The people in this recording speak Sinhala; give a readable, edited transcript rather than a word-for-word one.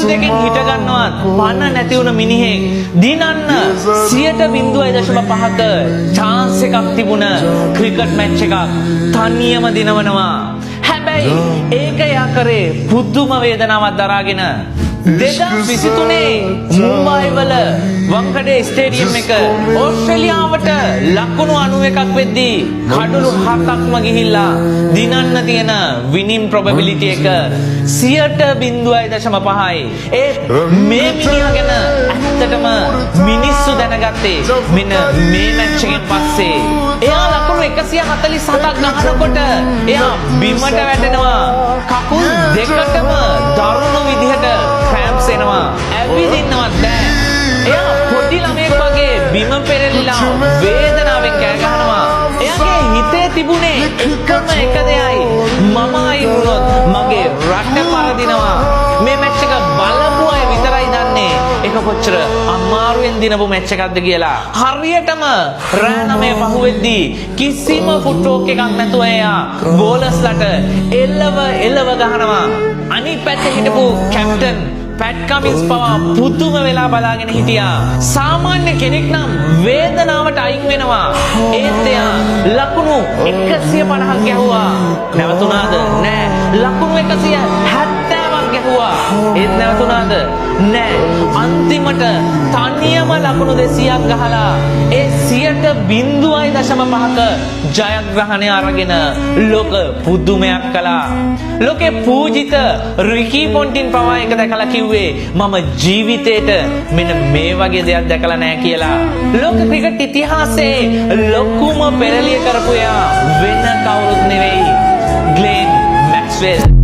දෙකෙන් හිට ගන්නවත් පණ නැති වුණ මිනිහෙක් දිනන්න 0.5ක chance එකක් තිබුණ ක්‍රිකට් මැච් එකක් තනියම දිනවනවා. හැබැයි ඒක යා කරේ පුදුම වේදනාවක් දරාගෙන 2023 මුම්බායි වල වංකඩේ ස්ටේඩියම් එක ඕස්ට්‍රේලියාවට ලකුණු 91ක් වෙද්දී කඩලු 7ක්ම ගිහිල්ලා දිනන්න තියෙන විනින් ප්‍රොබැබිලිටි එක 0.5යි. ඒ මේ මිනිහා ගැන ඇත්තටම මිනිස්සු දැනගත්තේ මෙන්න මේ මැච් එකෙන් පස්සේ. එයා ලකුණු 147ක් ගහනකොට එයා බිමට වැටෙනවා. කකුල් දෙකටම දරුණු විදිහට ක්‍රැම්ප්ස් එනවා. ඇවිදින්නවත් බෑ. එයා පොඩි ළමෙක් වගේ බිම පෙරලිලා වේදනාවෙන් කෑ ගහනවා. එයාගේ හිතේ තිබුණේ එකම එක දෙයයි. මම අයින් වුණොත් මගේ රට පරදිනවා. මේ මැච් එක බලපු අය විතරයි දන්නේ ඒක කොච්චර අමාරුවෙන් දිනපු මැච් එකක්ද කියලා. හරියටම රෑ 9 පහුවෙද්දී කිසිම ෆුට්වර්ක් එකක් නැතුව එයා බෝලර්ස්ලට එල්ලව ගහනවා. අනිත් පැත්තේ හිටපු කැප්ටන් පැට් කමින්ස් පවා පුදුම වෙලා බලාගෙන හිටියා. සාමාන්‍ය කෙනෙක් නම් වේදනාවට අයින් වෙනවා. ඒත් එයා ලකුණු 150ක් ගැහුවා. නැවතුණාද? නෑ. ලකුණු 170ක් ගැහුවා. ඒත් නැවතුණාද? නෑ. අන්තිමට තනියම ලකුණු 200ක් ගහලා ඒ 0.5ක ජයග්‍රහණය අරගෙන ලෝක පුදුමයක් කළා. ලෝකේ පූජිත රිකි පොන්ටින් පවා එක දැකලා කිව්වේ මම ජීවිතේට මෙන්න මේ වගේ දෙයක් දැකලා නැහැ කියලා. ලෝක ක්‍රිකට් ඉතිහාසයේ ලොකුම පෙරලිය කරපු යා වෙන කවුරුත් නෙවෙයි ග්ලෙන් මැක්ස්වෙල්.